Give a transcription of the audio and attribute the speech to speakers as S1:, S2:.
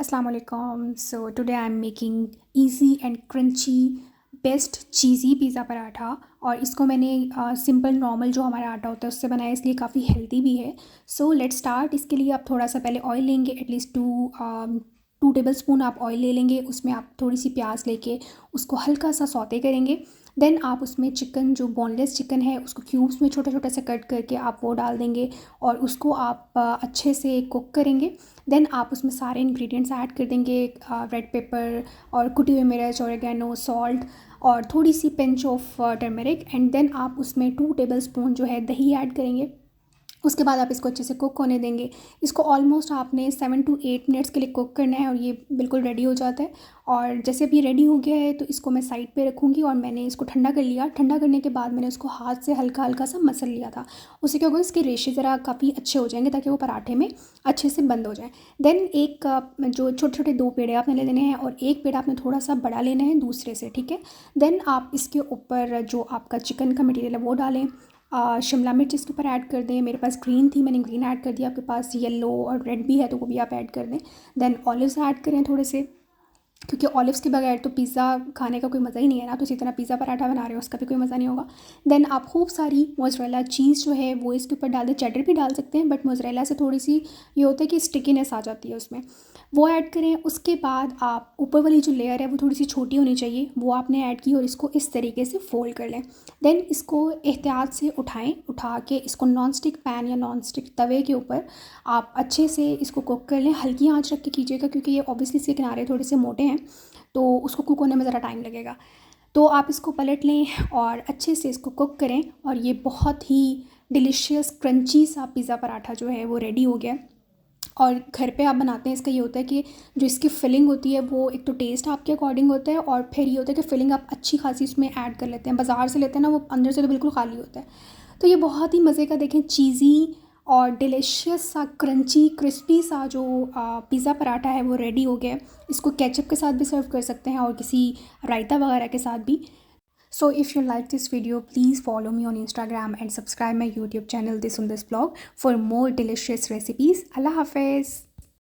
S1: Assalamu alaikum. So today I'm making easy and crunchy best cheesy pizza paratha. और इसको मैंने simple normal जो हमारा आटा होता है उससे बनाया, इसलिए काफ़ी हेल्दी भी है। So let's start. इसके लिए आप थोड़ा सा पहले ऑयल लेंगे, एटलीस्ट टू टेबल स्पून आप ऑयल ले लेंगे। उसमें आप थोड़ी सी प्याज लेके उसको हल्का सा सौते करेंगे। देन आप उसमें चिकन, जो बोनलेस चिकन है, उसको क्यूब्स में छोटा छोटा सा कट करके आप वो डाल देंगे और उसको आप अच्छे से कुक करेंगे। देन आप उसमें सारे इंग्रेडिएंट्स ऐड कर देंगे, रेड पेपर और कुटी हुई मिर्च, ऑरिगेनो, सॉल्ट और थोड़ी सी pinch of turmeric. And then आप उसमें 2 टेबल स्पून जो है दही ऐड करेंगे। उसके बाद आप इसको अच्छे से कुक होने देंगे। इसको ऑलमोस्ट आपने 7 to 8 मिनट्स के लिए कुक करना है और ये बिल्कुल रेडी हो जाता है। और जैसे अभी रेडी हो गया है तो इसको मैं साइड पे रखूँगी और मैंने इसको ठंडा कर लिया। ठंडा करने के बाद मैंने उसको हाथ से हल्का हल्का सा मसल लिया था। उससे क्या होगा, इसके रेशे ज़रा काफ़ी अच्छे हो जाएंगे ताकि वो पराठे में अच्छे से बंद हो जाए। देन एक जो छोटे छोटे 2 पेड़े आपने ले लेने हैं और एक पेड़ा आपने थोड़ा सा बड़ा लेना है दूसरे से, ठीक है। देन आप इसके ऊपर जो आपका चिकन का मटेरियल है वो डालें। शिमला मिर्च इसके ऊपर ऐड कर दें। मेरे पास ग्रीन थी, मैंने ग्रीन ऐड कर दिया। आपके पास येलो और रेड भी है तो वो भी आप ऐड कर दें। देन ऑलिव्स ऐड करें थोड़े से, क्योंकि ऑलिव्स के बगैर तो पिज़्ज़ा खाने का कोई मज़ा ही नहीं है ना। तो इसी तरह पिज़्ज़ा पराठा बना रहे हो उसका भी कोई मज़ा नहीं होगा। देन आप खूब सारी मोज़रेला चीज़ जो है वो इसके ऊपर डाल दें। चेडर भी डाल सकते हैं बट मोज़रेला से थोड़ी सी ये होता है कि स्टिकीनेस आ जाती है उसमें, वो ऐड करें। उसके बाद आप ऊपर वाली जो लेयर है वो थोड़ी सी छोटी होनी चाहिए, वो आपने ऐड की और इसको इस तरीके से फोल्ड कर लें। देन इसको एहतियात से उठाएं, उठा के इसको नॉन स्टिक पैन या नॉन स्टिक तवे के ऊपर आप अच्छे से इसको कुक कर लें। हल्की आंच रख के कीजिएगा क्योंकि ये ऑब्वियसली इसके किनारे थोड़े से मोटे हैं तो उसको कुक होने में ज़रा टाइम लगेगा। तो आप इसको पलट लें और अच्छे से इसको कुक करें और ये बहुत ही डिलीशियस क्रंची सा पिज़्ज़ा पराठा जो है वो रेडी हो गया। और घर पे आप बनाते हैं, इसका ये होता है कि जो इसकी फिलिंग होती है वो एक तो टेस्ट आपके अकॉर्डिंग होता है और फिर ये होता है कि फिलिंग आप अच्छी खासी उसमें ऐड कर लेते हैं। बाज़ार से लेते हैं ना, वो अंदर से तो बिल्कुल खाली होता है। तो ये बहुत ही मज़े का, देखें, चीज़ी और डिलीशियस सा क्रंची क्रिस्पी सा जो पिज़्ज़ा पराठा है वो रेडी हो गया। इसको केचप के साथ भी सर्व कर सकते हैं और किसी रायता वगैरह के साथ भी। So if you like this video, please follow me on Instagram and subscribe my YouTube channel This on This Blog for more delicious recipes. Allah Hafiz.